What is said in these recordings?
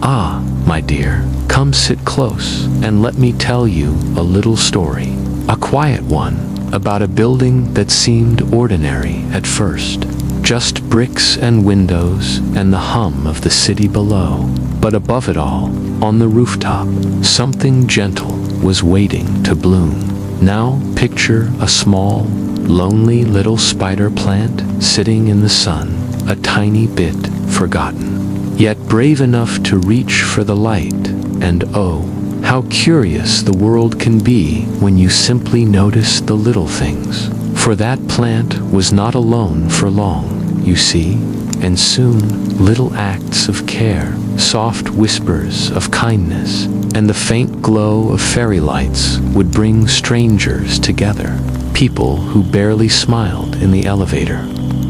"Ah, my dear, come sit close and let me tell you a little story. A quiet one, about a building that seemed ordinary at first. Just bricks and windows and the hum of the city below. But above it all, on the rooftop, something gentle was waiting to bloom. Now picture a small, lonely little spider plant sitting in the sun, a tiny bit forgotten, yet brave enough to reach for the light. And oh, how curious the world can be when you simply notice the little things. For that plant was not alone for long, you see, and soon little acts of care, soft whispers of kindness, and the faint glow of fairy lights would bring strangers together, people who barely smiled in the elevator.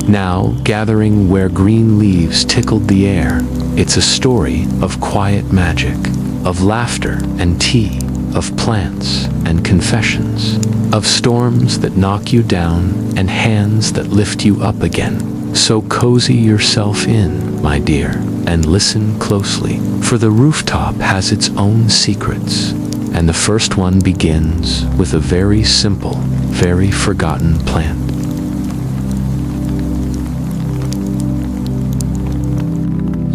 Now, gathering where green leaves tickled the air, it's a story of quiet magic, of laughter and tea, of plants and confessions, of storms that knock you down and hands that lift you up again. So cozy yourself in, my dear, and listen closely, for the rooftop has its own secrets. And the first one begins with a very simple, very forgotten plant.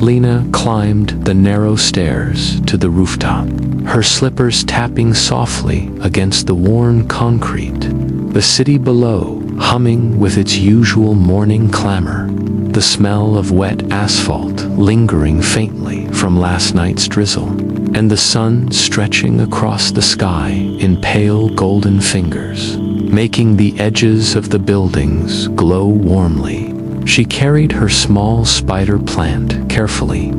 Lina climbed the narrow stairs to the rooftop, her slippers tapping softly against the worn concrete. The city below humming with its usual morning clamor, the smell of wet asphalt lingering faintly from last night's drizzle, and the sun stretching across the sky in pale golden fingers, making the edges of the buildings glow warmly. She carried her small spider plant carefully,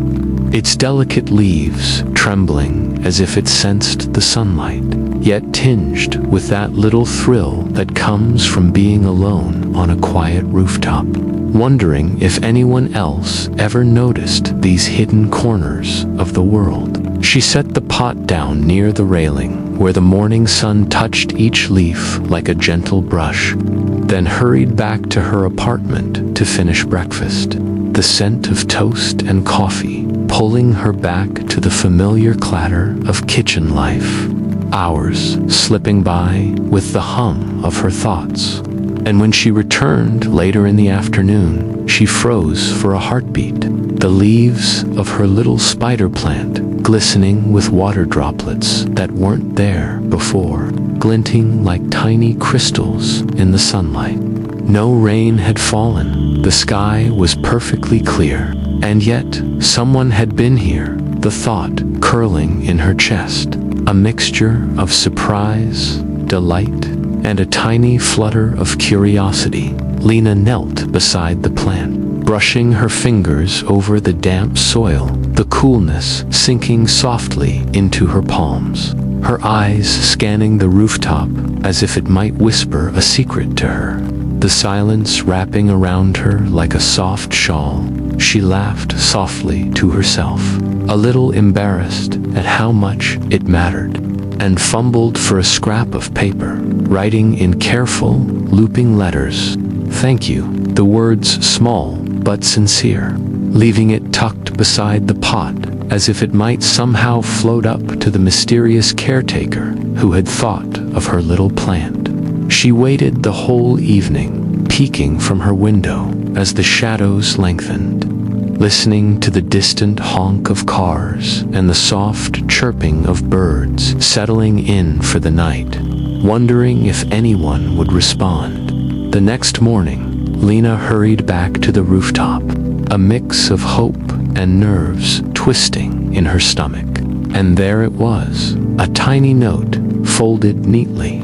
its delicate leaves trembling as if it sensed the sunlight, yet tinged with that little thrill that comes from being alone on a quiet rooftop, wondering if anyone else ever noticed these hidden corners of the world. She set the pot down near the railing, where the morning sun touched each leaf like a gentle brush, then hurried back to her apartment to finish breakfast, the scent of toast and coffee pulling her back to the familiar clatter of kitchen life. Hours slipping by with the hum of her thoughts. And when she returned later in the afternoon, she froze for a heartbeat. The leaves of her little spider plant glistening with water droplets that weren't there before, glinting like tiny crystals in the sunlight. No rain had fallen, the sky was perfectly clear, and yet someone had been here, the thought curling in her chest, a mixture of surprise, delight, and a tiny flutter of curiosity. Lina knelt beside the plant, brushing her fingers over the damp soil, the coolness sinking softly into her palms, her eyes scanning the rooftop as if it might whisper a secret to her. The silence wrapping around her like a soft shawl, she laughed softly to herself, a little embarrassed at how much it mattered, and fumbled for a scrap of paper, writing in careful, looping letters, "Thank you," the words small but sincere, leaving it tucked beside the pot as if it might somehow float up to the mysterious caretaker who had thought of her little plant. She waited the whole evening, peeking from her window as the shadows lengthened, listening to the distant honk of cars and the soft chirping of birds settling in for the night, wondering if anyone would respond. The next morning, Lina hurried back to the rooftop, a mix of hope and nerves twisting in her stomach. And there it was, a tiny note, folded neatly.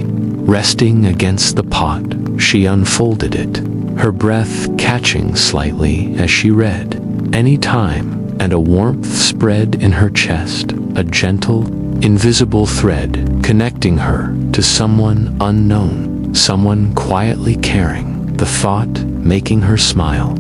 Resting against the pot, she unfolded it, her breath catching slightly as she read. Any time, and a warmth spread in her chest, a gentle, invisible thread connecting her to someone unknown, someone quietly caring, the thought making her smile,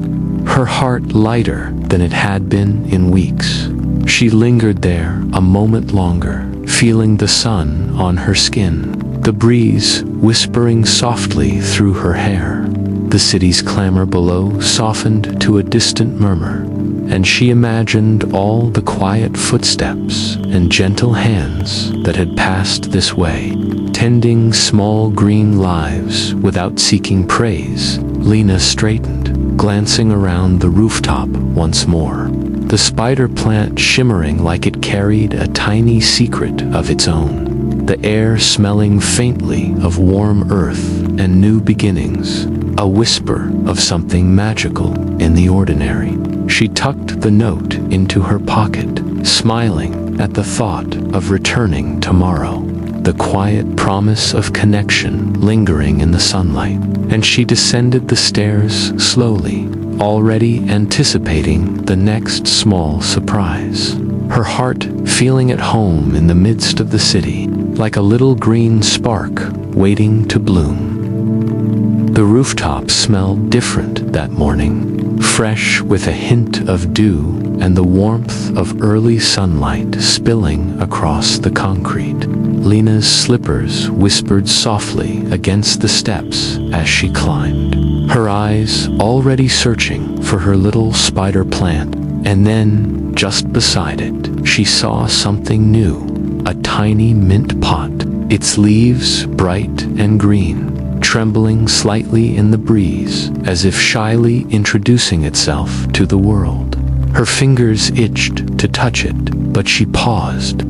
her heart lighter than it had been in weeks. She lingered there a moment longer, feeling the sun on her skin, the breeze whispering softly through her hair. The city's clamor below softened to a distant murmur, and she imagined all the quiet footsteps and gentle hands that had passed this way, tending small green lives without seeking praise. Lina straightened, glancing around the rooftop once more, the spider plant shimmering like it carried a tiny secret of its own, the air smelling faintly of warm earth and new beginnings, a whisper of something magical in the ordinary. She tucked the note into her pocket, smiling at the thought of returning tomorrow, the quiet promise of connection lingering in the sunlight. And she descended the stairs slowly, already anticipating the next small surprise. Her heart feeling at home in the midst of the city, like a little green spark waiting to bloom. The rooftop smelled different that morning, fresh with a hint of dew and the warmth of early sunlight spilling across the concrete. Lina's slippers whispered softly against the steps as she climbed, her eyes already searching for her little spider plant. And then, just beside it, she saw something new, a tiny mint pot, its leaves bright and green, trembling slightly in the breeze, as if shyly introducing itself to the world. Her fingers itched to touch it, but she paused,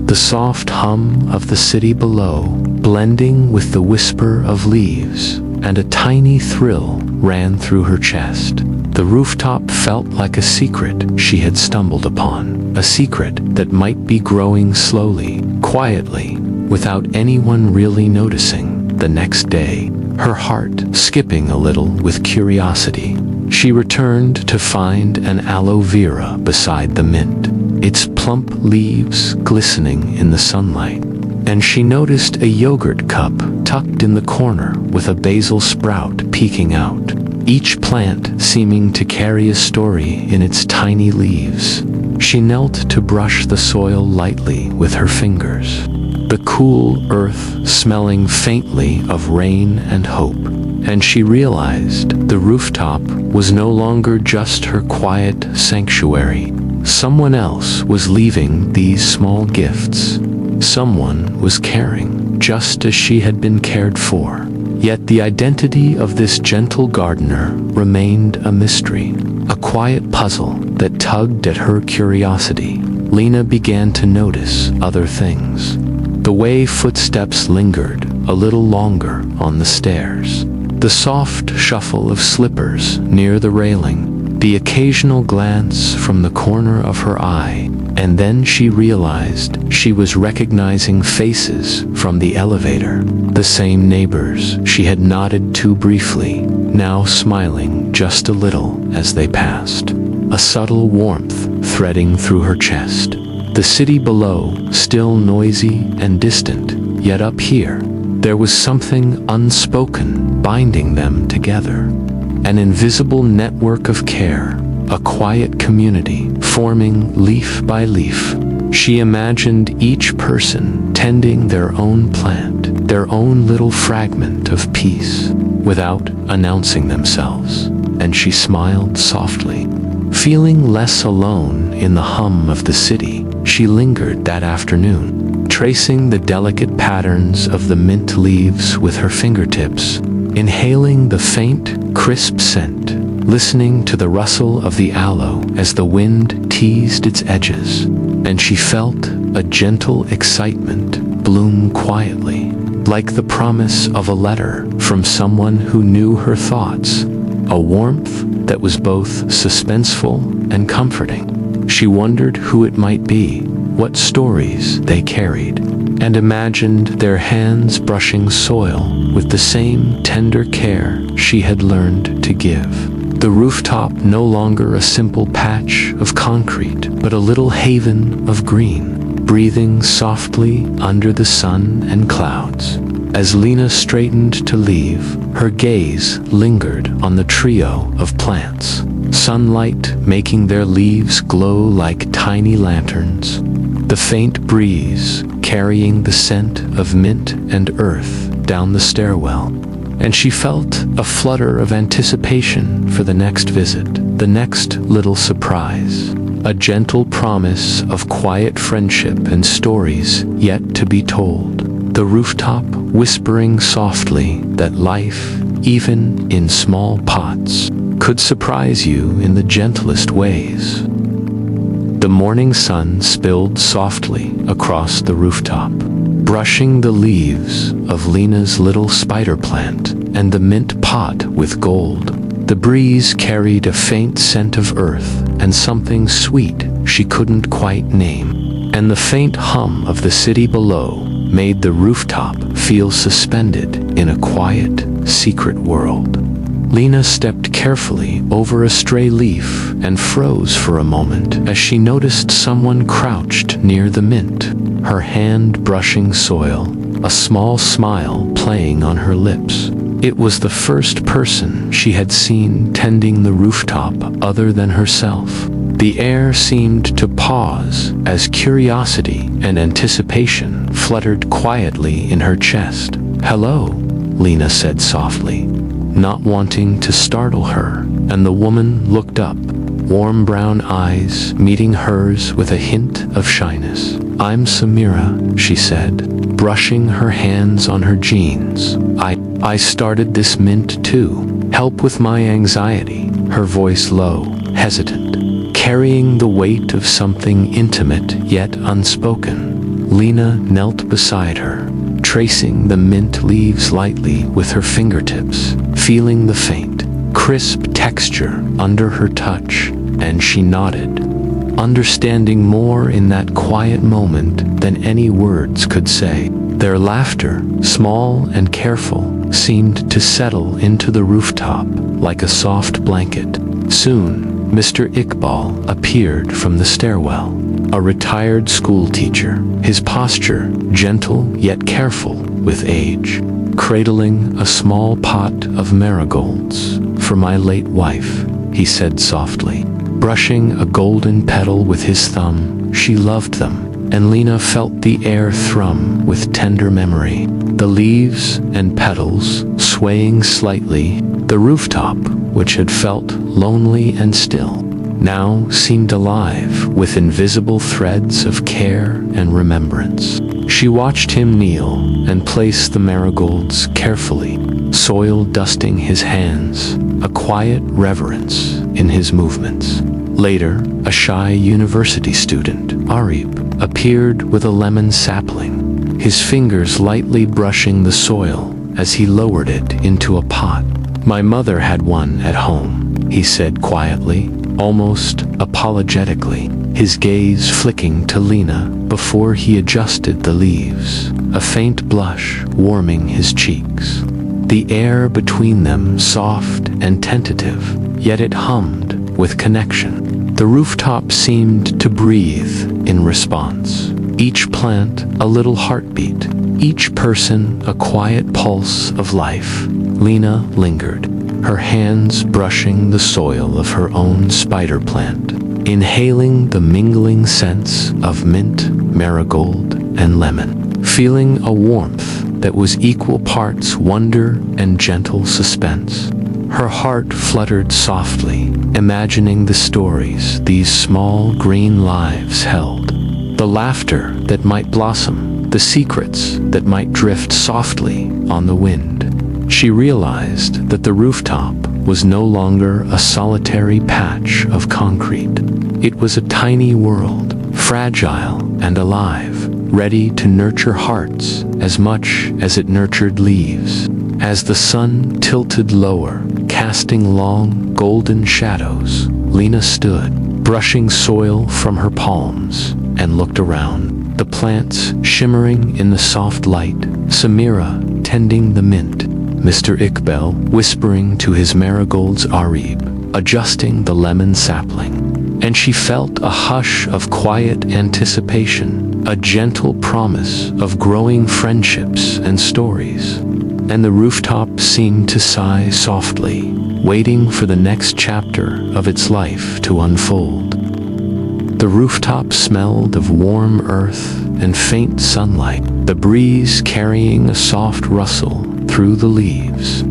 the soft hum of the city below blending with the whisper of leaves, and a tiny thrill ran through her chest. The rooftop felt like a secret she had stumbled upon, a secret that might be growing slowly, quietly, without anyone really noticing. The next day, her heart skipping a little with curiosity, she returned to find an aloe vera beside the mint, its plump leaves glistening in the sunlight. And she noticed a yogurt cup tucked in the corner with a basil sprout peeking out, each plant seeming to carry a story in its tiny leaves. She knelt to brush the soil lightly with her fingers, the cool earth smelling faintly of rain and hope. And she realized the rooftop was no longer just her quiet sanctuary. Someone else was leaving these small gifts. Someone was caring, just as she had been cared for. Yet the identity of this gentle gardener remained a mystery, a quiet puzzle that tugged at her curiosity. Lina began to notice other things. The way footsteps lingered a little longer on the stairs, the soft shuffle of slippers near the railing, the occasional glance from the corner of her eye. And then she realized she was recognizing faces from the elevator, the same neighbors she had nodded to briefly, now smiling just a little as they passed, a subtle warmth threading through her chest. The city below, still noisy and distant, yet up here, there was something unspoken binding them together, an invisible network of care, a quiet community forming leaf by leaf. She imagined each person tending their own plant, their own little fragment of peace, without announcing themselves, and she smiled softly. Feeling less alone in the hum of the city, she lingered that afternoon, tracing the delicate patterns of the mint leaves with her fingertips, inhaling the faint, crisp scent, listening to the rustle of the aloe as the wind teased its edges, and she felt a gentle excitement bloom quietly, like the promise of a letter from someone who knew her thoughts, a warmth that was both suspenseful and comforting. She wondered who it might be, what stories they carried, and imagined their hands brushing soil with the same tender care she had learned to give. The rooftop no longer a simple patch of concrete, but a little haven of green, breathing softly under the sun and clouds. As Lina straightened to leave, her gaze lingered on the trio of plants, sunlight making their leaves glow like tiny lanterns, the faint breeze carrying the scent of mint and earth down the stairwell. And she felt a flutter of anticipation for the next visit, the next little surprise. A gentle promise of quiet friendship and stories yet to be told. The rooftop whispering softly that life, even in small pots, could surprise you in the gentlest ways. The morning sun spilled softly across the rooftop, brushing the leaves of Lina's little spider plant and the mint pot with gold. The breeze carried a faint scent of earth and something sweet she couldn't quite name, and the faint hum of the city below made the rooftop feel suspended in a quiet, secret world. Lina stepped carefully over a stray leaf and froze for a moment as she noticed someone crouched near the mint, her hand brushing soil, a small smile playing on her lips. It was the first person she had seen tending the rooftop other than herself. The air seemed to pause as curiosity and anticipation fluttered quietly in her chest. "Hello," Lina said softly, not wanting to startle her, and the woman looked up, warm brown eyes meeting hers with a hint of shyness. "I'm Samira," she said, brushing her hands on her jeans. I started this mint too. Help with my anxiety," her voice low, hesitant, carrying the weight of something intimate yet unspoken. Lina knelt beside her, tracing the mint leaves lightly with her fingertips, feeling the faint, crisp texture under her touch, and she nodded, understanding more in that quiet moment than any words could say. Their laughter, small and careful, seemed to settle into the rooftop like a soft blanket. Soon, Mr. Iqbal appeared from the stairwell, a retired school teacher, his posture gentle yet careful with age, cradling a small pot of marigolds. "For my late wife," he said softly, brushing a golden petal with his thumb. She loved them, and Lina felt the air thrum with tender memory. The leaves and petals swaying slightly, the rooftop, which had felt lonely and still, now seemed alive with invisible threads of care and remembrance. She watched him kneel and place the marigolds carefully, soil dusting his hands, a quiet reverence in his movements. Later, a shy university student, Areeb, appeared with a lemon sapling, his fingers lightly brushing the soil as he lowered it into a pot. "My mother had one at home," he said quietly, almost apologetically, his gaze flicking to Lina before he adjusted the leaves, a faint blush warming his cheeks. The air between them soft and tentative, yet it hummed with connection. The rooftop seemed to breathe in response, each plant a little heartbeat, each person a quiet pulse of life. Lina lingered, her hands brushing the soil of her own spider plant, inhaling the mingling scents of mint, marigold, and lemon, feeling a warmth that was equal parts wonder and gentle suspense. Her heart fluttered softly, imagining the stories these small green lives held, the laughter that might blossom, the secrets that might drift softly on the wind. She realized that the rooftop was no longer a solitary patch of concrete. It was a tiny world, fragile and alive, ready to nurture hearts as much as it nurtured leaves. As the sun tilted lower, casting long, golden shadows, Lina stood, brushing soil from her palms, and looked around. The plants shimmering in the soft light, Samira tending the mint, Mr. Iqbal whispering to his marigolds, Areeb adjusting the lemon sapling. And she felt a hush of quiet anticipation, a gentle promise of growing friendships and stories. And the rooftop seemed to sigh softly, waiting for the next chapter of its life to unfold. The rooftop smelled of warm earth and faint sunlight, the breeze carrying a soft rustle through the leaves.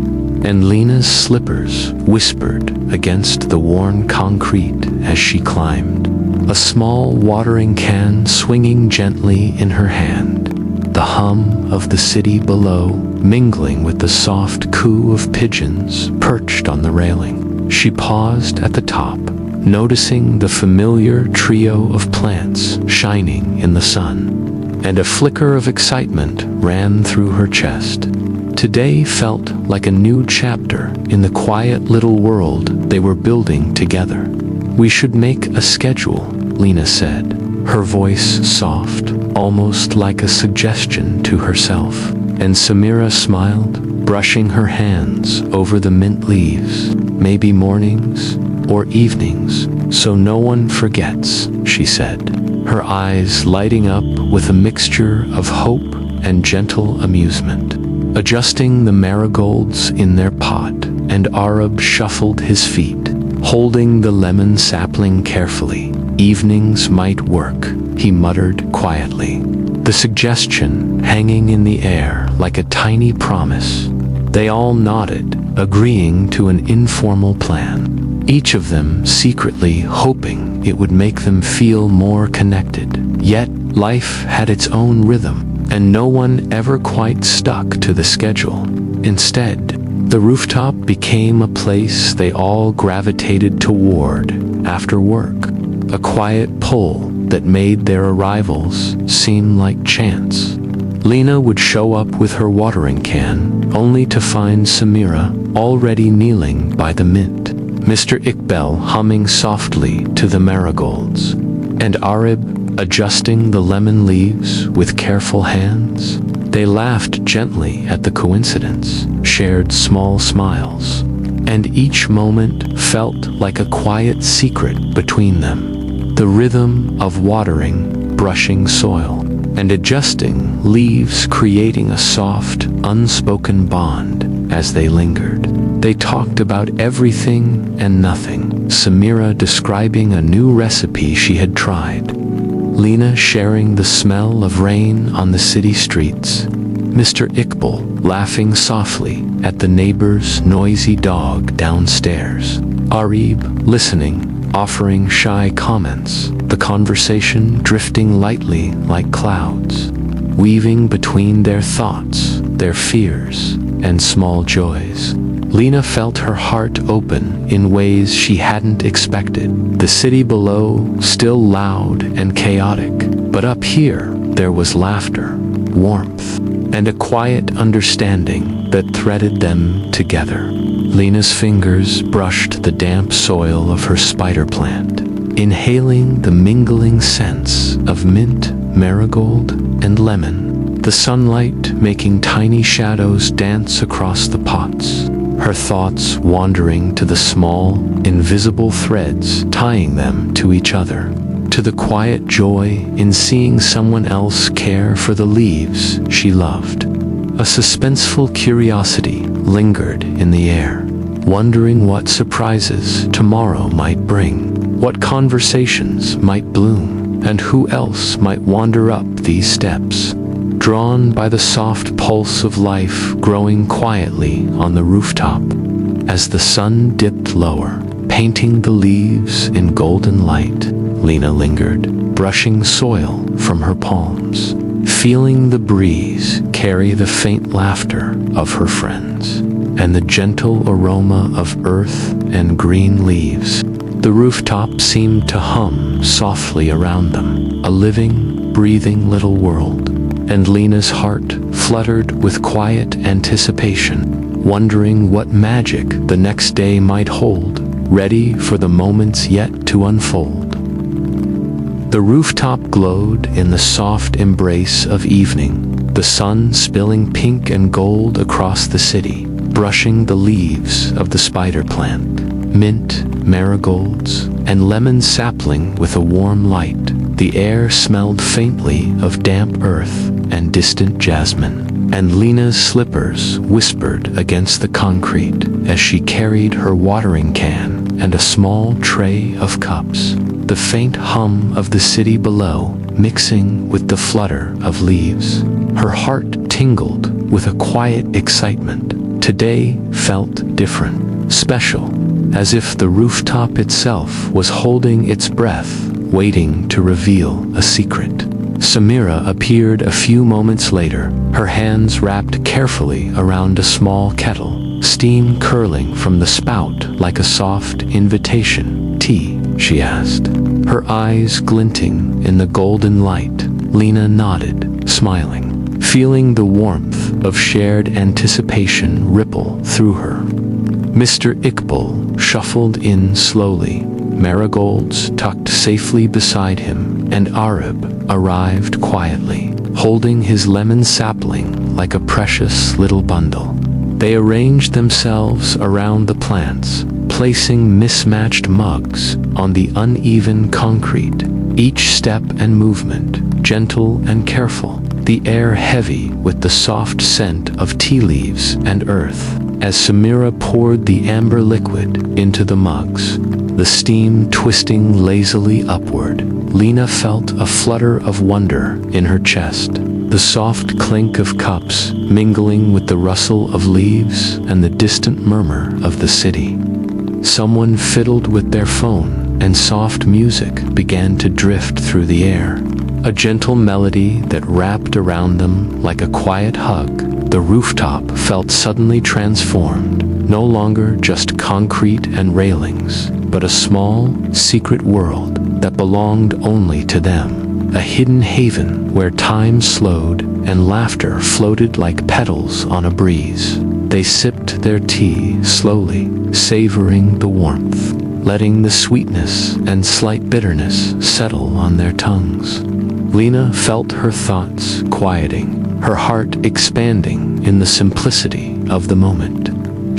and Lina's slippers whispered against the worn concrete as she climbed, a small watering can swinging gently in her hand. The hum of the city below mingling with the soft coo of pigeons perched on the railing. She paused at the top, noticing the familiar trio of plants shining in the sun, and a flicker of excitement ran through her chest. Today felt like a new chapter in the quiet little world they were building together. "We should make a schedule," Lina said, her voice soft, almost like a suggestion to herself. And Samira smiled, brushing her hands over the mint leaves. "Maybe mornings or evenings, so no one forgets," she said, her eyes lighting up with a mixture of hope and gentle amusement. Adjusting the marigolds in their pot, and Areeb shuffled his feet, holding the lemon sapling carefully. "Evenings might work," he muttered quietly, the suggestion hanging in the air like a tiny promise. They all nodded, agreeing to an informal plan, each of them secretly hoping it would make them feel more connected. Yet, life had its own rhythm, and no one ever quite stuck to the schedule. Instead, the rooftop became a place they all gravitated toward after work, a quiet pull that made their arrivals seem like chance. Lina would show up with her watering can, only to find Samira already kneeling by the mint, Mr. Iqbal humming softly to the marigolds, and Areeb adjusting the lemon leaves with careful hands. They laughed gently at the coincidence, shared small smiles, and each moment felt like a quiet secret between them. The rhythm of watering, brushing soil, and adjusting leaves creating a soft, unspoken bond as they lingered. They talked about everything and nothing, Samira describing a new recipe she had tried, Lina sharing the smell of rain on the city streets, Mr. Iqbal laughing softly at the neighbor's noisy dog downstairs, Areeb listening, offering shy comments, the conversation drifting lightly like clouds, weaving between their thoughts, their fears, and small joys. Lina felt her heart open in ways she hadn't expected. The city below still loud and chaotic, but up here there was laughter, warmth, and a quiet understanding that threaded them together. Lina's fingers brushed the damp soil of her spider plant, inhaling the mingling scents of mint, marigold, and lemon, the sunlight making tiny shadows dance across the pots, her thoughts wandering to the small, invisible threads tying them to each other, to the quiet joy in seeing someone else care for the leaves she loved. A suspenseful curiosity lingered in the air, wondering what surprises tomorrow might bring, what conversations might bloom, and who else might wander up these steps, drawn by the soft pulse of life growing quietly on the rooftop. As the sun dipped lower, painting the leaves in golden light, Lina lingered, brushing soil from her palms, feeling the breeze carry the faint laughter of her friends, and the gentle aroma of earth and green leaves. The rooftop seemed to hum softly around them, a living, breathing little world, and Lina's heart fluttered with quiet anticipation, wondering what magic the next day might hold, ready for the moments yet to unfold. The rooftop glowed in the soft embrace of evening, the sun spilling pink and gold across the city, brushing the leaves of the spider plant, mint, marigolds, and lemon sapling with a warm light. The air smelled faintly of damp earth and distant jasmine, and Lina's slippers whispered against the concrete as she carried her watering can and a small tray of cups, the faint hum of the city below mixing with the flutter of leaves. Her heart tingled with a quiet excitement, today felt different, special, as if the rooftop itself was holding its breath, waiting to reveal a secret. Samira appeared a few moments later, her hands wrapped carefully around a small kettle, steam curling from the spout like a soft invitation. "Tea?" she asked, her eyes glinting in the golden light. Lina nodded, smiling, feeling the warmth of shared anticipation ripple through her. Mr. Iqbal shuffled in slowly, marigolds tucked safely beside him, and Areeb arrived quietly, holding his lemon sapling like a precious little bundle. They arranged themselves around the plants, placing mismatched mugs on the uneven concrete, each step and movement gentle and careful, the air heavy with the soft scent of tea leaves and earth. As Samira poured the amber liquid into the mugs, the steam twisting lazily upward, Lina felt a flutter of wonder in her chest, the soft clink of cups mingling with the rustle of leaves and the distant murmur of the city. Someone fiddled with their phone, and soft music began to drift through the air, a gentle melody that wrapped around them like a quiet hug. The rooftop felt suddenly transformed, no longer just concrete and railings, but a small, secret world that belonged only to them, a hidden haven where time slowed and laughter floated like petals on a breeze. They sipped their tea slowly, savoring the warmth, letting the sweetness and slight bitterness settle on their tongues. Lina felt her thoughts quieting, her heart expanding in the simplicity of the moment.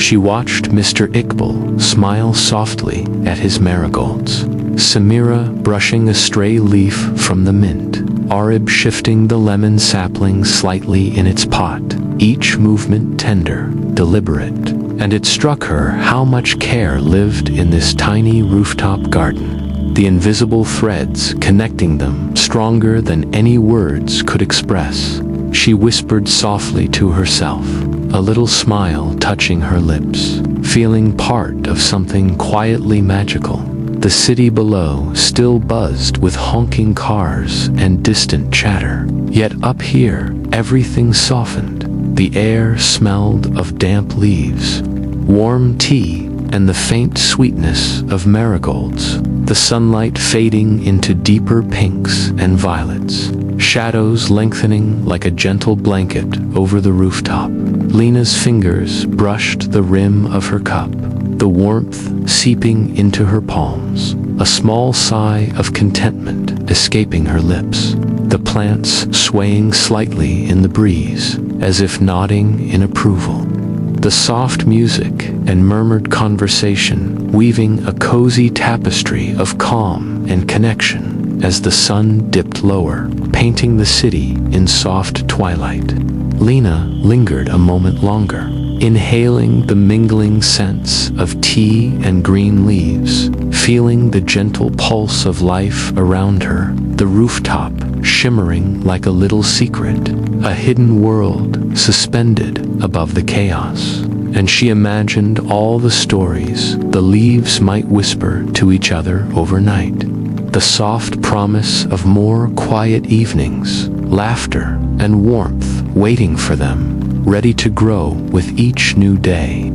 She watched Mr. Iqbal smile softly at his marigolds, Samira brushing a stray leaf from the mint, Areeb shifting the lemon sapling slightly in its pot, each movement tender, deliberate, and it struck her how much care lived in this tiny rooftop garden, the invisible threads connecting them stronger than any words could express. She whispered softly to herself, a little smile touching her lips, feeling part of something quietly magical. The city below still buzzed with honking cars and distant chatter, yet up here everything softened. The air smelled of damp leaves, warm tea, and the faint sweetness of marigolds, the sunlight fading into deeper pinks and violets, shadows lengthening like a gentle blanket over the rooftop. Lina's fingers brushed the rim of her cup, the warmth seeping into her palms, a small sigh of contentment escaping her lips, the plants swaying slightly in the breeze, as if nodding in approval. The soft music and murmured conversation weaving a cozy tapestry of calm and connection as the sun dipped lower, painting the city in soft twilight. Lina lingered a moment longer, inhaling the mingling scents of tea and green leaves, feeling the gentle pulse of life around her, the rooftop shimmering like a little secret, a hidden world suspended above the chaos. And she imagined all the stories the leaves might whisper to each other overnight, the soft promise of more quiet evenings, laughter and warmth waiting for them, ready to grow with each new day.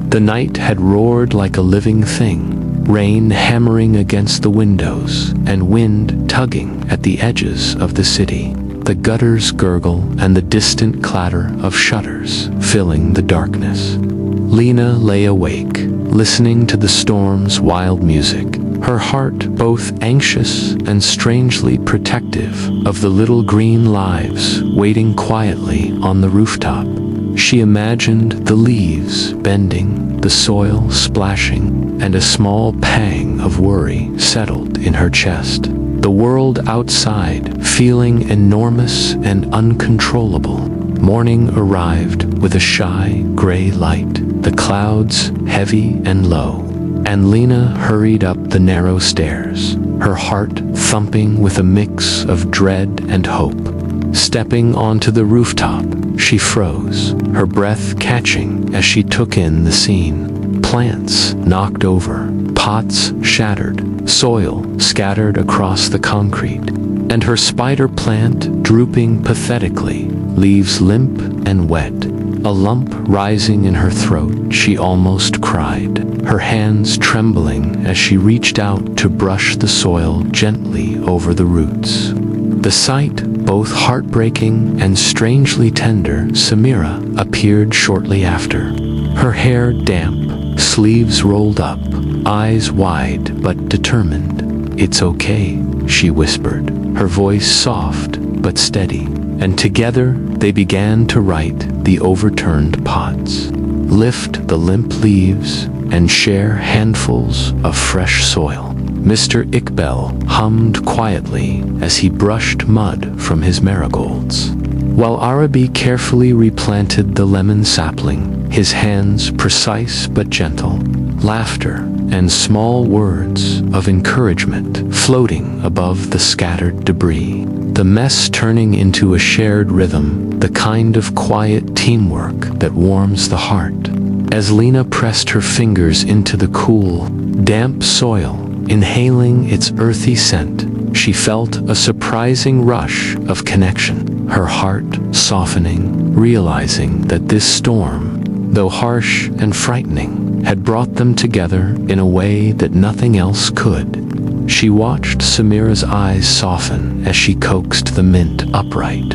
The night had roared like a living thing, rain hammering against the windows and wind tugging at the edges of the city, the gutters gurgle and the distant clatter of shutters filling the darkness. Lina lay awake, listening to the storm's wild music, her heart both anxious and strangely protective of the little green lives waiting quietly on the rooftop. She imagined the leaves bending, the soil splashing, and a small pang of worry settled in her chest. The world outside feeling enormous and uncontrollable. Morning arrived with a shy, gray light, the clouds heavy and low, and Lina hurried up the narrow stairs, her heart thumping with a mix of dread and hope. Stepping onto the rooftop, she She froze, her breath catching as she took in the scene. Plants knocked over, pots shattered, soil scattered across the concrete, and her spider plant drooping pathetically, leaves limp and wet. A lump rising in her throat, she almost cried, her hands trembling as she reached out to brush the soil gently over the roots. The sight, both heartbreaking and strangely tender, Samira appeared shortly after. Her hair damp, sleeves rolled up, eyes wide but determined. "It's okay," she whispered, her voice soft but steady, and together they began to right the overturned pots, lift the limp leaves, and share handfuls of fresh soil. Mr. Iqbal hummed quietly as he brushed mud from his marigolds, while Areeb carefully replanted the lemon sapling, his hands precise but gentle, laughter and small words of encouragement floating above the scattered debris. The mess turning into a shared rhythm, the kind of quiet teamwork that warms the heart. As Lina pressed her fingers into the cool, damp soil, inhaling its earthy scent, she felt a surprising rush of connection, her heart softening, realizing that this storm, though harsh and frightening, had brought them together in a way that nothing else could. She watched Samira's eyes soften as she coaxed the mint upright,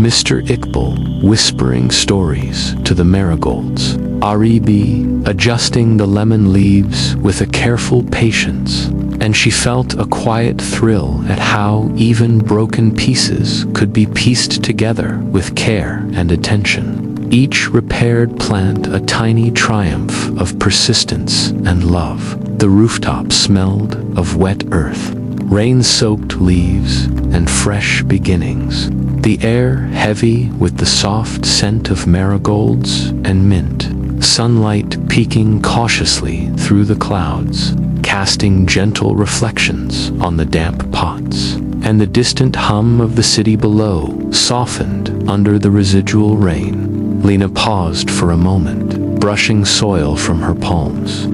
Mr. Iqbal whispering stories to the marigolds, Areeb adjusting the lemon leaves with a careful patience, and she felt a quiet thrill at how even broken pieces could be pieced together with care and attention. Each repaired plant a tiny triumph of persistence and love. The rooftop smelled of wet earth, rain-soaked leaves, and fresh beginnings. The air heavy with the soft scent of marigolds and mint, sunlight peeking cautiously through the clouds, casting gentle reflections on the damp pots, and the distant hum of the city below softened under the residual rain. Lina paused for a moment, brushing soil from her palms,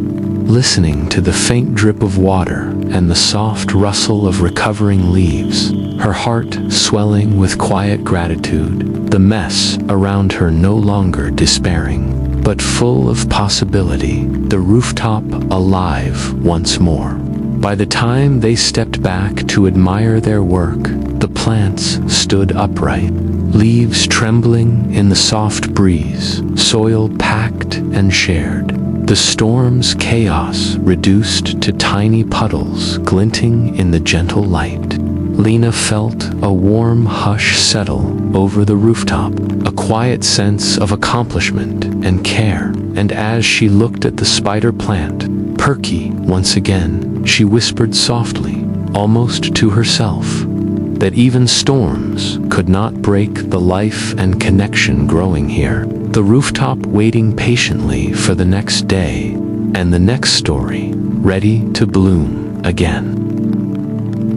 listening to the faint drip of water and the soft rustle of recovering leaves, her heart swelling with quiet gratitude, the mess around her no longer despairing, but full of possibility, the rooftop alive once more. By the time they stepped back to admire their work, the plants stood upright, leaves trembling in the soft breeze, soil packed and shared. The storm's chaos reduced to tiny puddles glinting in the gentle light. Lina felt a warm hush settle over the rooftop, a quiet sense of accomplishment and care, and as she looked at the spider plant, perky once again, she whispered softly, almost to herself, that even storms could not break the life and connection growing here. The rooftop waiting patiently for the next day, and the next story ready to bloom again.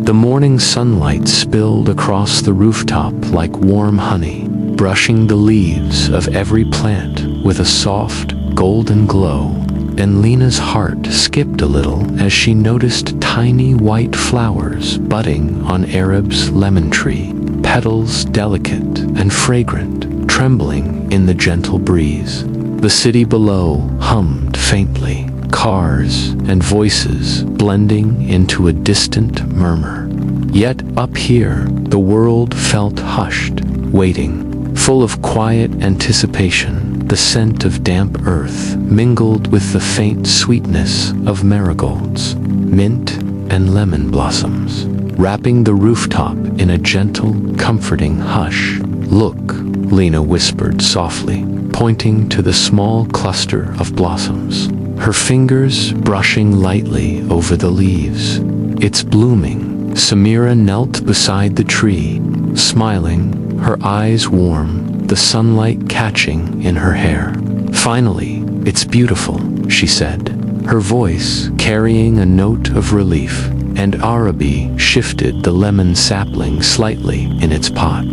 The morning sunlight spilled across the rooftop like warm honey, brushing the leaves of every plant with a soft, golden glow, and Lina's heart skipped a little as she noticed tiny white flowers budding on Areeb's lemon tree, petals delicate and fragrant, trembling in the gentle breeze. The city below hummed faintly, cars and voices blending into a distant murmur. Yet up here, the world felt hushed, waiting, full of quiet anticipation. The scent of damp earth mingled with the faint sweetness of marigolds, mint, and lemon blossoms, wrapping the rooftop in a gentle, comforting hush. "Look," Lina whispered softly, pointing to the small cluster of blossoms, her fingers brushing lightly over the leaves. "It's blooming." Samira knelt beside the tree, smiling, her eyes warm, the sunlight catching in her hair. "Finally, it's beautiful," she said, her voice carrying a note of relief, and Areeb shifted the lemon sapling slightly in its pot.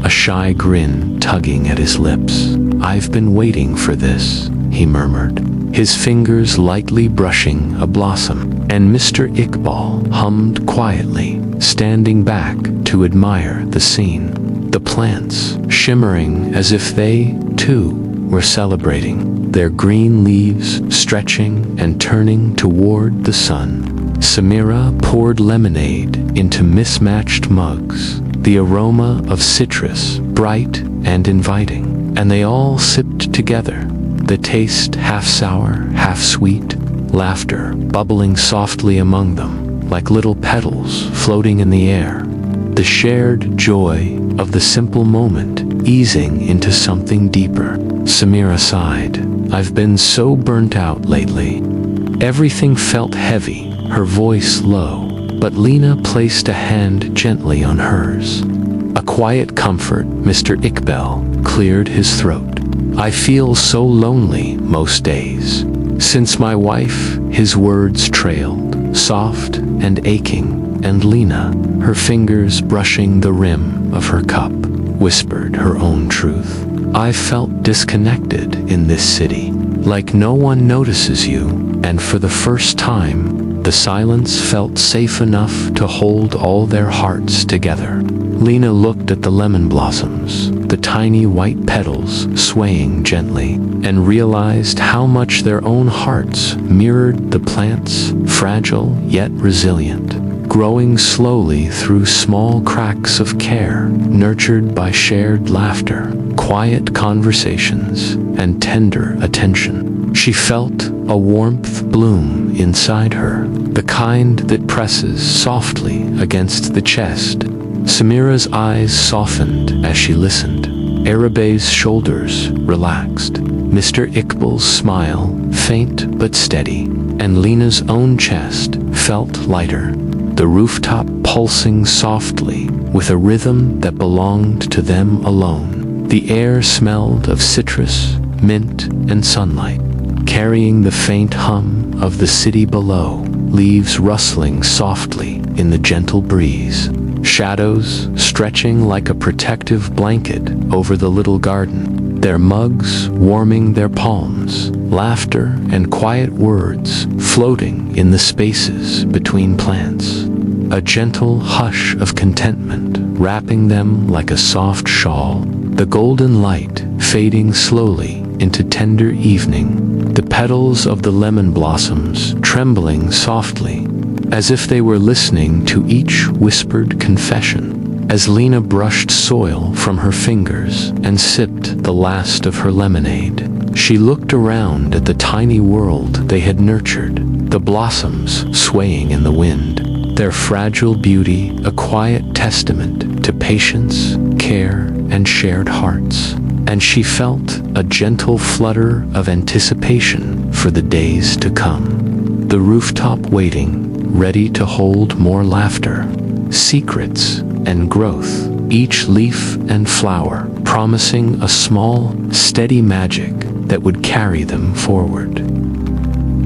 a shy grin tugging at his lips. "I've been waiting for this," he murmured, his fingers lightly brushing a blossom, and Mr. Iqbal hummed quietly, standing back to admire the scene. The plants shimmering as if they, too, were celebrating, their green leaves stretching and turning toward the sun. Samira poured lemonade into mismatched mugs, the aroma of citrus bright and inviting, and they all sipped together, the taste half sour, half sweet, laughter bubbling softly among them, like little petals floating in the air. The shared joy of the simple moment easing into something deeper. Samira sighed. "I've been so burnt out lately." Everything felt heavy, her voice low, but Lina placed a hand gently on hers. A quiet comfort, Mr. Iqbal cleared his throat. "I feel so lonely most days. Since my wife," his words trailed, soft and aching, and Lina, her fingers brushing the rim of her cup, whispered her own truth. "I felt disconnected in this city, like no one notices you, and for the first time, the silence felt safe enough to hold all their hearts together." Lina looked at the lemon blossoms, the tiny white petals swaying gently, and realized how much their own hearts mirrored the plants, fragile yet resilient, growing slowly through small cracks of care, nurtured by shared laughter, quiet conversations, and tender attention. She felt a warmth bloom inside her, the kind that presses softly against the chest. Samira's eyes softened as she listened. Areeb's shoulders relaxed, Mr. Iqbal's smile faint but steady, and Lina's own chest felt lighter, the rooftop pulsing softly with a rhythm that belonged to them alone. The air smelled of citrus, mint, and sunlight, carrying the faint hum of the city below, leaves rustling softly in the gentle breeze. Shadows stretching like a protective blanket over the little garden, their mugs warming their palms, laughter and quiet words floating in the spaces between plants. A gentle hush of contentment wrapping them like a soft shawl, the golden light fading slowly into tender evening, the petals of the lemon blossoms trembling softly, as if they were listening to each whispered confession. As Lina brushed soil from her fingers and sipped the last of her lemonade, she looked around at the tiny world they had nurtured, the blossoms swaying in the wind, their fragile beauty a quiet testament to patience, care, and shared hearts. And she felt a gentle flutter of anticipation for the days to come. The rooftop waiting, ready to hold more laughter, secrets, and growth, each leaf and flower promising a small, steady magic that would carry them forward.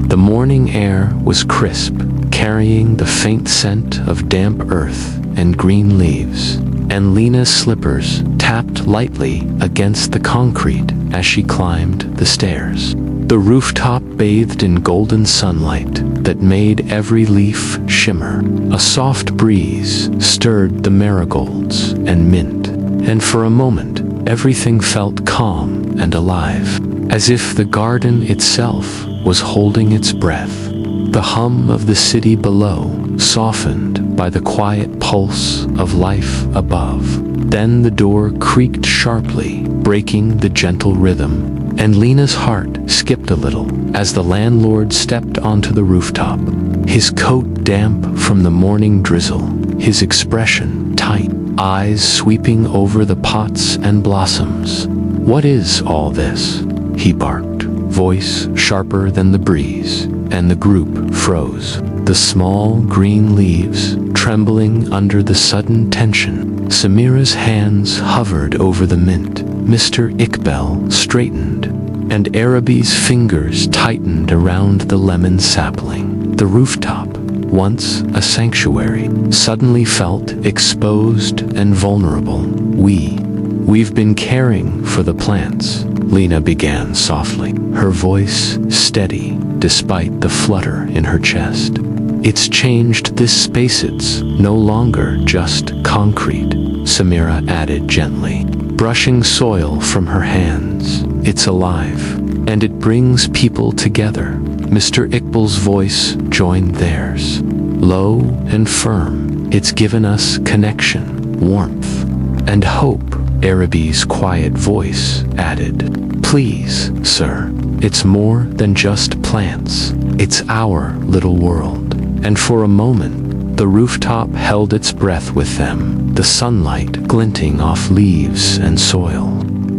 The morning air was crisp, carrying the faint scent of damp earth and green leaves, and Lina's slippers tapped lightly against the concrete as she climbed the stairs. The rooftop bathed in golden sunlight that made every leaf shimmer. A soft breeze stirred the marigolds and mint, and for a moment, everything felt calm and alive, as if the garden itself was holding its breath. The hum of the city below softened by the quiet pulse of life above. Then the door creaked sharply, breaking the gentle rhythm, and Lina's heart skipped a little as the landlord stepped onto the rooftop, his coat damp from the morning drizzle, his expression tight, eyes sweeping over the pots and blossoms. "What is all this?" he barked, voice sharper than the breeze, and the group froze, the small green leaves trembling under the sudden tension. Samira's hands hovered over the mint. Mr. Iqbal straightened, and Areeb's fingers tightened around the lemon sapling. The rooftop, once a sanctuary, suddenly felt exposed and vulnerable. "We We've been caring for the plants, Lina began softly, her voice steady despite the flutter in her chest. It's changed this space, it's no longer just concrete, Samira added gently, brushing soil from her hands. It's alive, and it brings people together. Mr. Iqbal's voice joined theirs, low and firm. It's given us connection, warmth, and hope, Areeb's quiet voice added. Please, sir, it's more than just plants. It's our little world. And for a moment, the rooftop held its breath with them, the sunlight glinting off leaves and soil.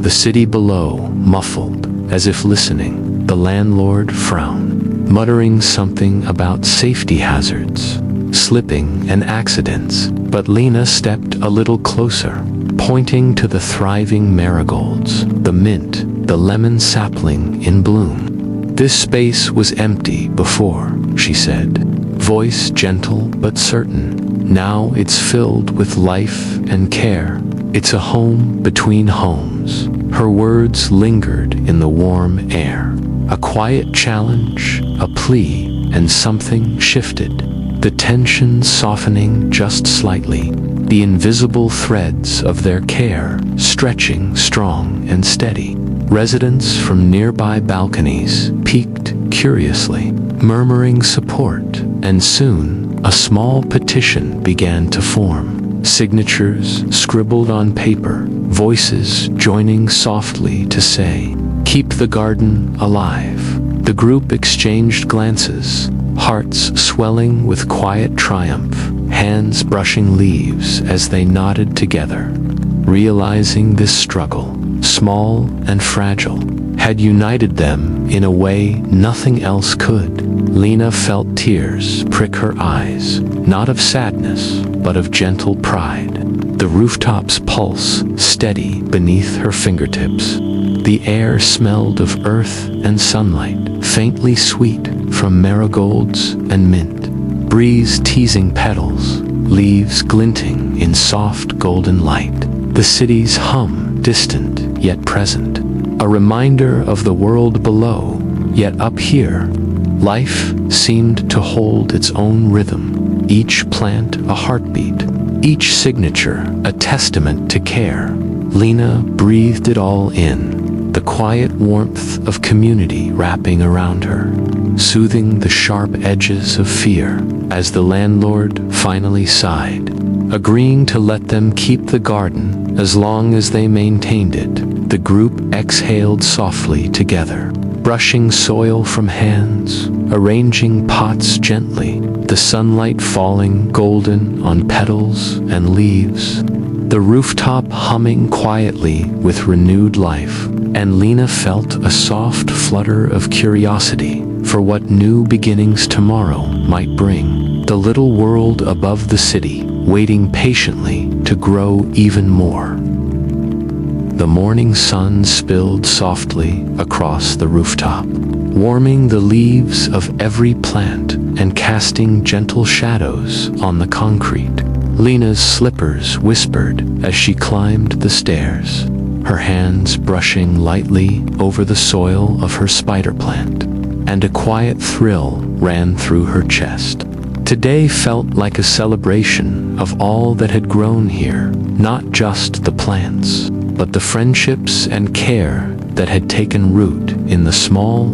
The city below, muffled, as if listening, the landlord frowned, muttering something about safety hazards, slipping and accidents. But Lina stepped a little closer, pointing to the thriving marigolds, the mint, the lemon sapling in bloom. This space was empty before, she said, voice gentle but certain. Now it's filled with life and care. It's a home between homes. Her words lingered in the warm air. A quiet challenge, a plea, and something shifted. The tension softening just slightly, the invisible threads of their care stretching strong and steady. Residents from nearby balconies peeked curiously, murmuring support, and soon a small petition began to form. Signatures scribbled on paper, voices joining softly to say, "Keep the garden alive." The group exchanged glances, hearts swelling with quiet triumph, hands brushing leaves as they nodded together, realizing this struggle, small and fragile, had united them in a way nothing else could. Lina felt tears prick her eyes, not of sadness, but of gentle pride. The rooftop's pulse steady beneath her fingertips. The air smelled of earth and sunlight, faintly sweet from marigolds and mint. Breeze teasing petals, leaves glinting in soft golden light. The city's hum, distant yet present, a reminder of the world below. Yet up here, life seemed to hold its own rhythm, each plant a heartbeat, each signature a testament to care. Lina breathed it all in, the quiet warmth of community wrapping around her, soothing the sharp edges of fear as the landlord finally sighed, agreeing to let them keep the garden as long as they maintained it. The group exhaled softly together, brushing soil from hands, arranging pots gently, the sunlight falling golden on petals and leaves, the rooftop humming quietly with renewed life, and Lina felt a soft flutter of curiosity for what new beginnings tomorrow might bring. The little world above the city, waiting patiently to grow even more. The morning sun spilled softly across the rooftop, warming the leaves of every plant and casting gentle shadows on the concrete. Lina's slippers whispered as she climbed the stairs, her hands brushing lightly over the soil of her spider plant, and a quiet thrill ran through her chest. Today felt like a celebration of all that had grown here, not just the plants, but the friendships and care that had taken root in the small,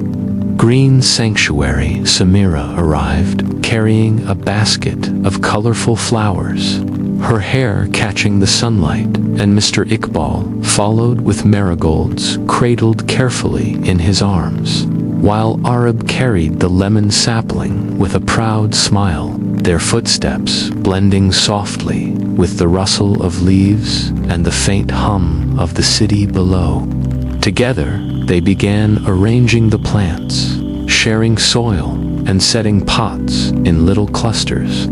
green sanctuary. Samira arrived, carrying a basket of colorful flowers, her hair catching the sunlight, and Mr. Iqbal followed with marigolds cradled carefully in his arms, while Areeb carried the lemon sapling with a proud smile, their footsteps blending softly with the rustle of leaves and the faint hum of the city below. Together, they began arranging the plants, sharing soil, and setting pots in little clusters.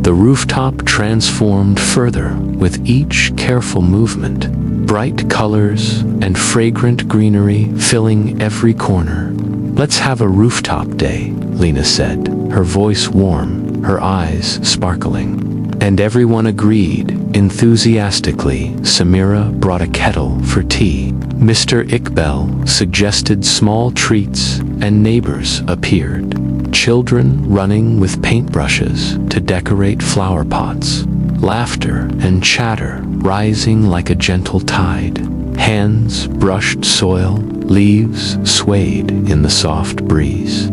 The rooftop transformed further with each careful movement, bright colors and fragrant greenery filling every corner. "Let's have a rooftop day," Lina said, her voice warm, her eyes sparkling. And everyone agreed, enthusiastically. Samira brought a kettle for tea. Mr. Iqbal suggested small treats, and neighbors appeared. Children running with paintbrushes to decorate flower pots. Laughter and chatter rising like a gentle tide. Hands brushed soil, leaves swayed in the soft breeze.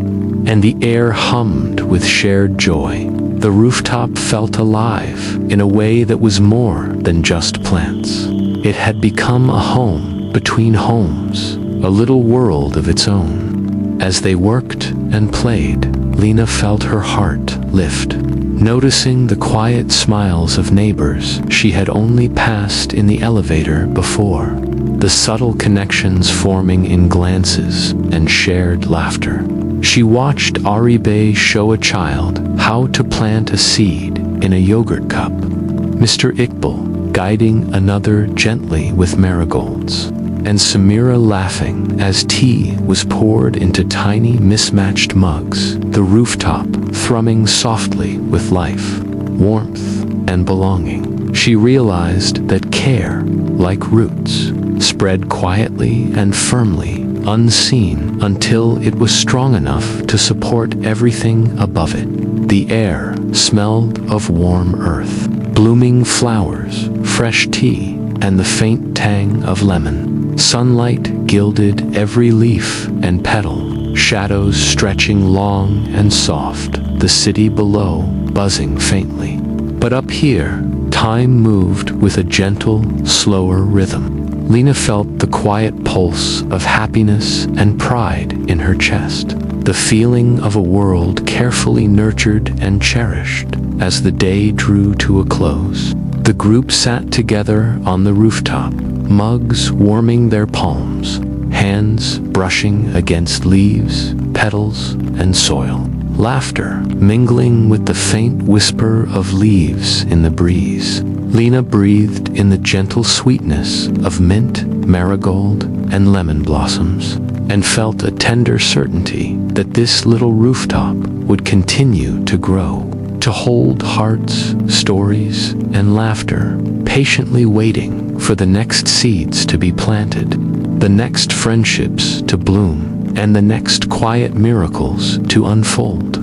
And the air hummed with shared joy. The rooftop felt alive in a way that was more than just plants. It had become a home between homes, a little world of its own. As they worked and played, Lina felt her heart lift, noticing the quiet smiles of neighbors she had only passed in the elevator before, the subtle connections forming in glances and shared laughter. She watched Areeb show a child how to plant a seed in a yogurt cup, Mr. Iqbal guiding another gently with marigolds, and Samira laughing as tea was poured into tiny mismatched mugs, the rooftop thrumming softly with life, warmth, and belonging. She realized that care, like roots, spread quietly and firmly, unseen until it was strong enough to support everything above it. The air smelled of warm earth, blooming flowers, fresh tea, and the faint tang of lemon. Sunlight gilded every leaf and petal, shadows stretching long and soft, the city below buzzing faintly. But up here, time moved with a gentle, slower rhythm. Lina felt the quiet pulse of happiness and pride in her chest, the feeling of a world carefully nurtured and cherished. As the day drew to a close, the group sat together on the rooftop, mugs warming their palms, hands brushing against leaves, petals, and soil. Laughter mingling with the faint whisper of leaves in the breeze. Lina breathed in the gentle sweetness of mint, marigold, and lemon blossoms, and felt a tender certainty that this little rooftop would continue to grow, to hold hearts, stories, and laughter, patiently waiting for the next seeds to be planted, the next friendships to bloom, and the next quiet miracles to unfold.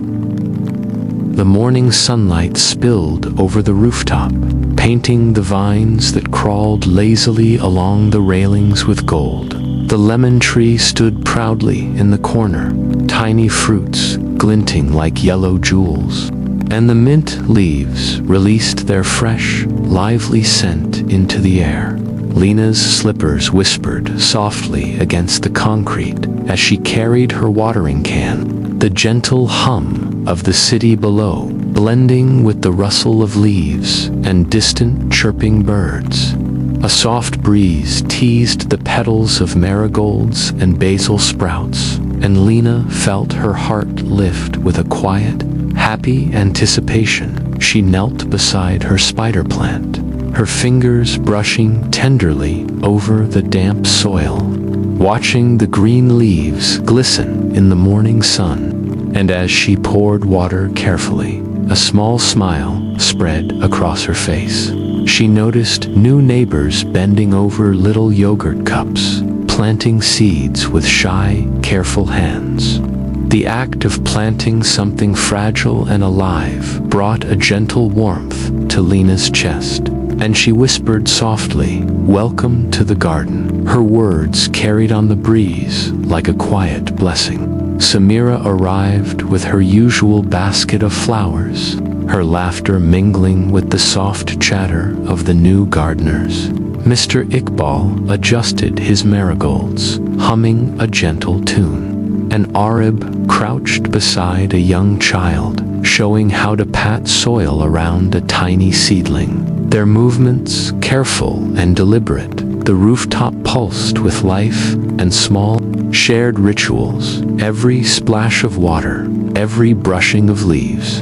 The morning sunlight spilled over the rooftop, painting the vines that crawled lazily along the railings with gold. The lemon tree stood proudly in the corner, tiny fruits glinting like yellow jewels, and the mint leaves released their fresh, lively scent into the air. Lina's slippers whispered softly against the concrete as she carried her watering can, the gentle hum of the city below blending with the rustle of leaves and distant chirping birds. A soft breeze teased the petals of marigolds and basil sprouts, and Lina felt her heart lift with a quiet, happy anticipation. She knelt beside her spider plant, her fingers brushing tenderly over the damp soil, watching the green leaves glisten in the morning sun. And as she poured water carefully, a small smile spread across her face. She noticed new neighbors bending over little yogurt cups, planting seeds with shy, careful hands. The act of planting something fragile and alive brought a gentle warmth to Lina's chest, and she whispered softly, "Welcome to the garden." Her words carried on the breeze like a quiet blessing. Samira arrived with her usual basket of flowers, her laughter mingling with the soft chatter of the new gardeners. Mr. Iqbal adjusted his marigolds, humming a gentle tune, and Areeb crouched beside a young child, showing how to pat soil around a tiny seedling. Their movements careful and deliberate, the rooftop pulsed with life and small, shared rituals, every splash of water, every brushing of leaves,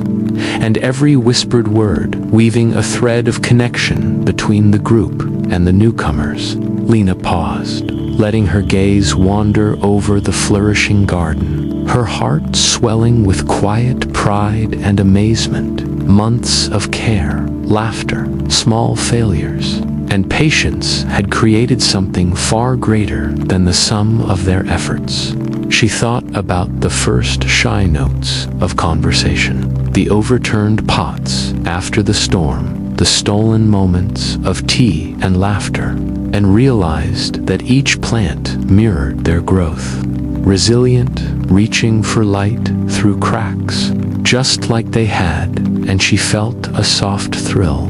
and every whispered word weaving a thread of connection between the group and the newcomers. Lina paused, letting her gaze wander over the flourishing garden, her heart swelling with quiet pride and amazement. Months of care, laughter, small failures, and patience had created something far greater than the sum of their efforts. She thought about the first shy notes of conversation, the overturned pots after the storm, the stolen moments of tea and laughter, and realized that each plant mirrored their growth, resilient, reaching for light through cracks, just like they had, and she felt a soft thrill,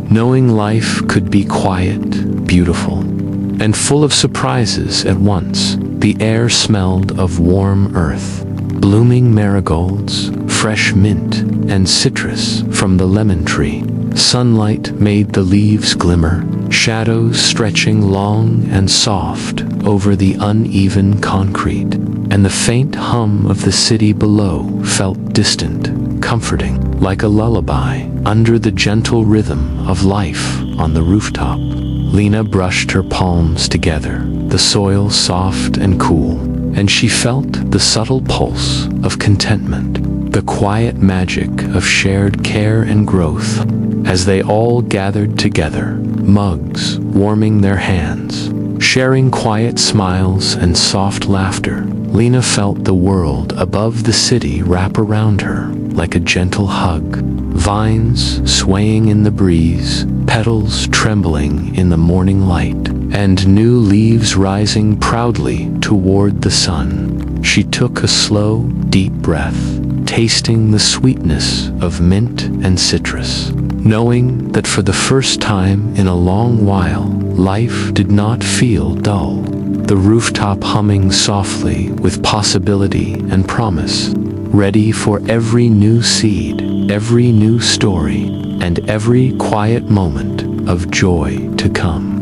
knowing life could be quiet, beautiful, and full of surprises at once. The air smelled of warm earth, blooming marigolds, fresh mint, and citrus from the lemon tree. Sunlight made the leaves glimmer, shadows stretching long and soft over the uneven concrete, and the faint hum of the city below felt distant, comforting, like a lullaby under the gentle rhythm of life on the rooftop. Lina brushed her palms together, the soil soft and cool, and she felt the subtle pulse of contentment, the quiet magic of shared care and growth. As they all gathered together, mugs warming their hands, sharing quiet smiles and soft laughter, Lina felt the world above the city wrap around her like a gentle hug. Vines swaying in the breeze, petals trembling in the morning light, and new leaves rising proudly toward the sun. She took a slow, deep breath, tasting the sweetness of mint and citrus, knowing that for the first time in a long while, life did not feel dull. The rooftop humming softly with possibility and promise, ready for every new seed, every new story, and every quiet moment of joy to come.